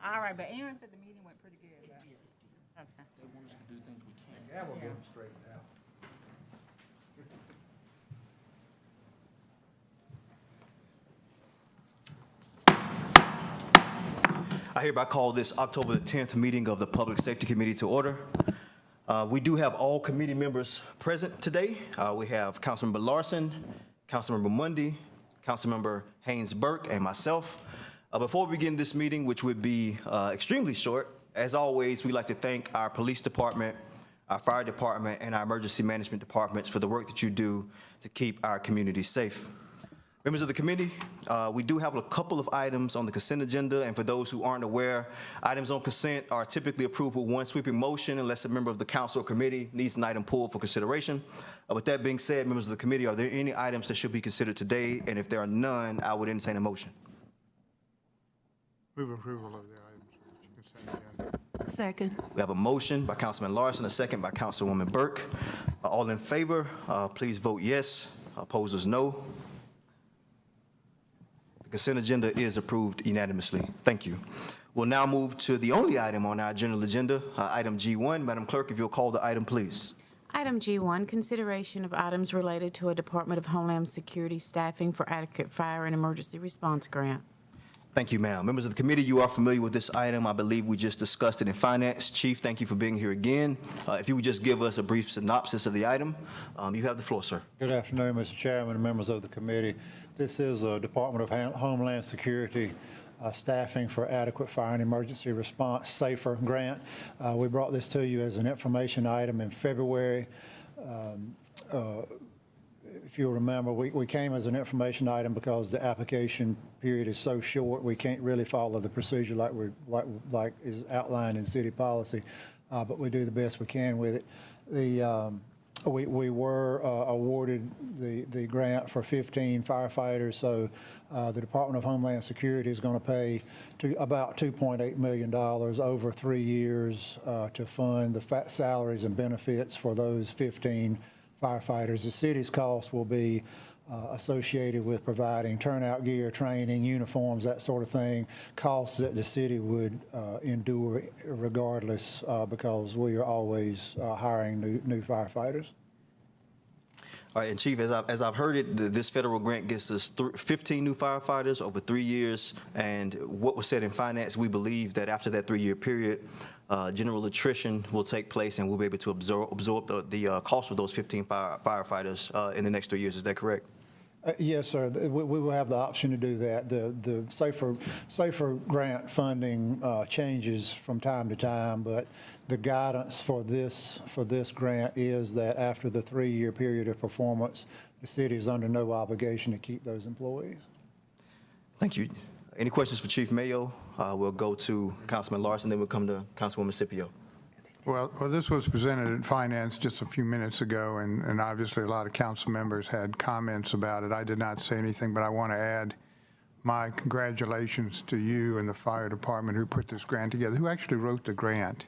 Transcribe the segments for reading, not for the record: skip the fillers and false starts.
All right, but Aaron said the meeting went pretty good. But, okay. They want us to do things we can't. Yeah, we'll get them straightened out. I hereby call this October the 10th meeting of the Public Safety Committee to order. We do have all committee members present today. We have Councilmember Larson, Councilmember Mundy, Councilmember Haynes Burke, and myself. Before we begin this meeting, which would be extremely short, as always, we'd like to thank our police department, our fire department, and our emergency management departments for the work that you do to keep our community safe. Members of the committee, we do have a couple of items on the consent agenda, and for those who aren't aware, items on consent are typically approved with one sweeping motion unless a member of the council or committee needs an item pulled for consideration. With that being said, members of the committee, are there any items that should be considered today? And if there are none, I would entertain a motion. Move approval of the items. Consent agenda. Second. We have a motion by Councilman Larson, a second by Councilwoman Burke. All in favor, please vote yes. Opposers, no. The consent agenda is approved unanimously. Thank you. We'll now move to the only item on our general agenda, item G1. Madam Clerk, if you'll call the item, please. Item G1, consideration of items related to a Department of Homeland Security staffing for adequate fire and emergency response grant. Thank you, ma'am. Members of the committee, you are familiar with this item. I believe we just discussed it in finance. Chief, thank you for being here again. If you would just give us a brief synopsis of the item. You have the floor, sir. Good afternoon, Mr. Chairman and members of the committee. This is a Department of Homeland Security staffing for adequate fire and emergency response SAFER grant. We brought this to you as an information item in February. If you'll remember, we came as an information item because the application period is so short, we can't really follow the procedure like is outlined in city policy, but we do the best we can with it. We were awarded the grant for 15 firefighters, so the Department of Homeland Security is going to pay about $2.8 million over 3 years to fund the salaries and benefits for those 15 firefighters. The city's cost will be associated with providing turnout gear, training, uniforms, that sort of thing, costs that the city would endure regardless because we are always hiring new firefighters. All right, and Chief, as I've heard it, this federal grant gets us 15 new firefighters over 3 years, and what was said in finance, we believe that after that 3-year period, general attrition will take place and we'll be able to absorb the cost of those 15 firefighters in the next 3 years. Is that correct? Yes, sir. We will have the option to do that. The SAFER grant funding changes from time to time, but the guidance for this grant is that after the 3-year period of performance, the city is under no obligation to keep those employees. Thank you. Any questions for Chief Mayo? We'll go to Councilman Larson, then we'll come to Councilwoman Scipio. Well, this was presented in finance just a few minutes ago, and obviously a lot of council members had comments about it. I did not say anything, but I want to add my congratulations to you and the fire department who put this grant together. Who actually wrote the grant?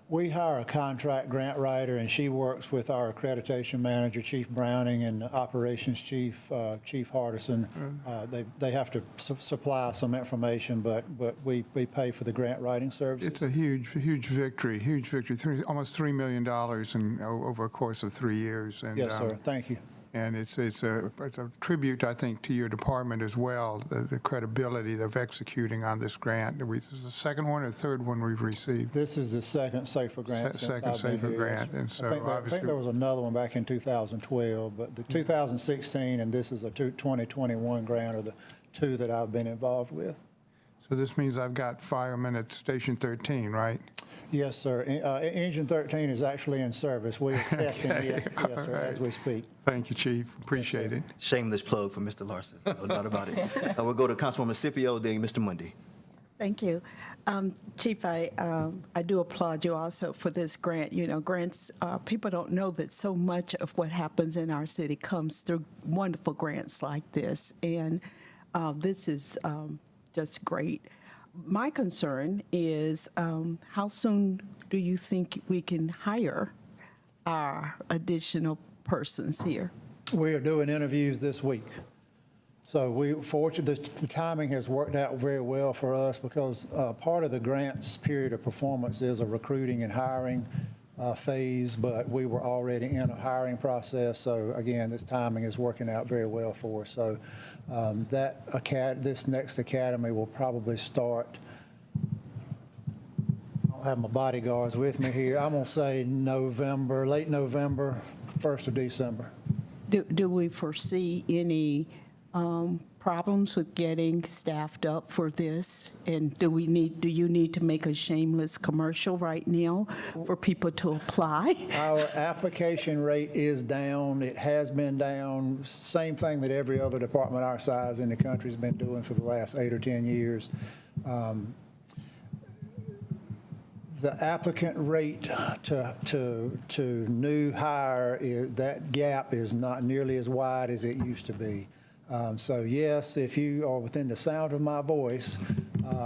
We hire a contract grant writer, and she works with our accreditation manager, Chief Browning, and operations chief, Chief Hardison. They have to supply some information, but we pay for the grant writing services. It's a huge victory, almost $3 million over a course of 3 years. And, yes, sir. Thank you. And it's a tribute, I think, to your department as well, the credibility of executing on this grant. This is the second one or the third one we've received? This is the second SAFER grant. Second SAFER grant. And so I think there was another one back in 2012, but the 2016 and this is a 2021 grant are the two that I've been involved with. So this means I've got firemen at Station 13, right? Yes, sir. Engine 13 is actually in service. We are testing it, yes, sir, right. as we speak. Thank you, Chief. Appreciate it. Shameless plug for Mr. Larson, no doubt about it. We'll go to Councilwoman Scipio, then Mr. Mundy. Thank you. Chief, I do applaud you also for this grant. You know, grants, people don't know that so much of what happens in our city comes through wonderful grants like this, and this is just great. My concern is how soon do you think we can hire our additional persons here? We are doing interviews this week. So the timing has worked out very well for us because part of the grant's period of performance is a recruiting and hiring phase, but we were already in a hiring process. So again, this timing is working out very well for us. So this next academy will probably start. I don't have my bodyguards with me here. I'm going to say November, late November, 1st of December. Do we foresee any problems with getting staffed up for this? And do you need to make a shameless commercial right now for people to apply? Our application rate is down. It has been down. Same thing that every other department our size in the country has been doing for the last 8 or 10 years. The applicant rate to new hire, that gap is not nearly as wide as it used to be. So yes, if you are within the sound of my voice,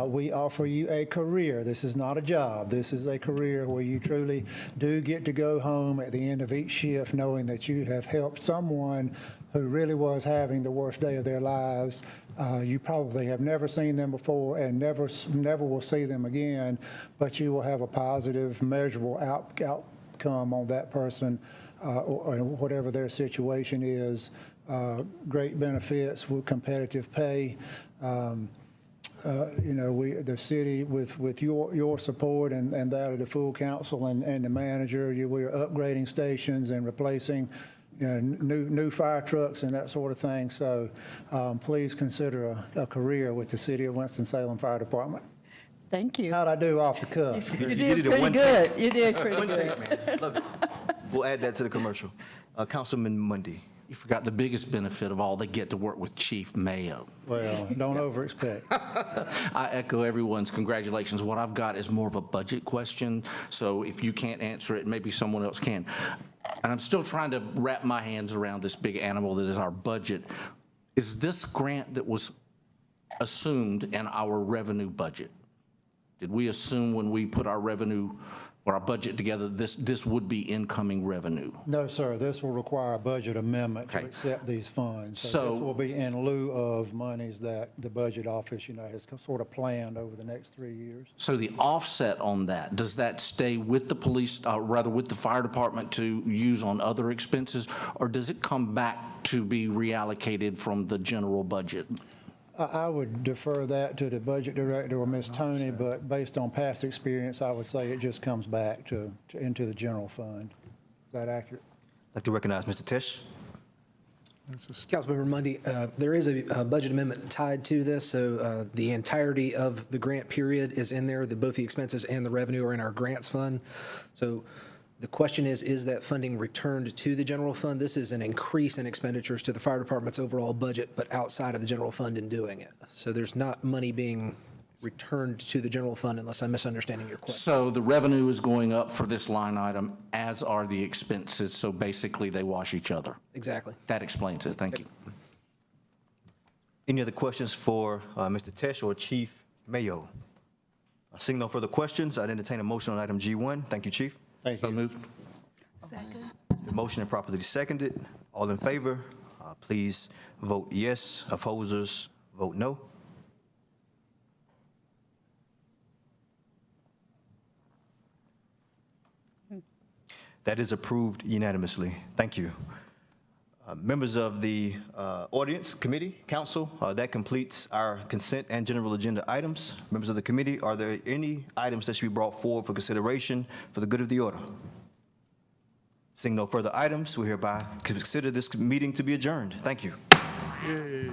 we offer you a career. This is not a job. This is a career where you truly do get to go home at the end of each shift knowing that you have helped someone who really was having the worst day of their lives. You probably have never seen them before and never will see them again, but you will have a positive, measurable outcome on that person or whatever their situation is. Great benefits with competitive pay. The city, with your support and that of the full council and the manager, we are upgrading stations and replacing new fire trucks and that sort of thing. So please consider a career with the City of Winston-Salem Fire Department. Thank you. How'd I do off the cuff? You did pretty good. You did pretty One good. take, man. Love it. We'll add that to the commercial. Councilman Mundy. You forgot the biggest benefit of all, they get to work with Chief Mayo. Well, don't over-expect. I echo everyone's congratulations. What I've got is more of a budget question, so if you can't answer it, maybe someone else can. And I'm still trying to wrap my hands around this big animal that is our budget. Is this grant that was assumed in our revenue budget? Did we assume when we put our revenue or our budget together, this would be incoming revenue? No, sir. This will require a budget amendment to Okay. accept these funds. So- This will be in lieu of monies that the budget office, has sort of planned over the next 3 years. So the offset on that, does that stay with the police, rather with the fire department to use on other expenses, or does it come back to be reallocated from the general budget? I would defer that to the budget director or Ms. Tony, but based on past experience, I would say it just comes back into the general fund. Is that accurate? I'd like to recognize Mr. Tesh. Councilmember Mundy, there is a budget amendment tied to this, so the entirety of the grant period is in there. Both the expenses and the revenue are in our grants fund. So the question is that funding returned to the general fund? This is an increase in expenditures to the fire department's overall budget, but outside of the general fund in doing it. So there's not money being returned to the general fund unless I'm misunderstanding your question. So the revenue is going up for this line item, as are the expenses, so basically they wash each other. Exactly. That explains it, thank you. Any other questions for Mr. Tesh or Chief Mayo? Seeing no further questions, I'd entertain a motion on item G1. Thank you, Chief. Thank So you. moved. The motion and properly seconded. All in favor, please vote yes. Opposers, vote no. That is approved unanimously. Thank you. Members of the audience, committee, council, that completes our consent and general agenda items. Members of the committee, are there any items that should be brought forward for consideration for the good of the order? Seeing no further items, we hereby consider this meeting to be adjourned. Thank you. Yay.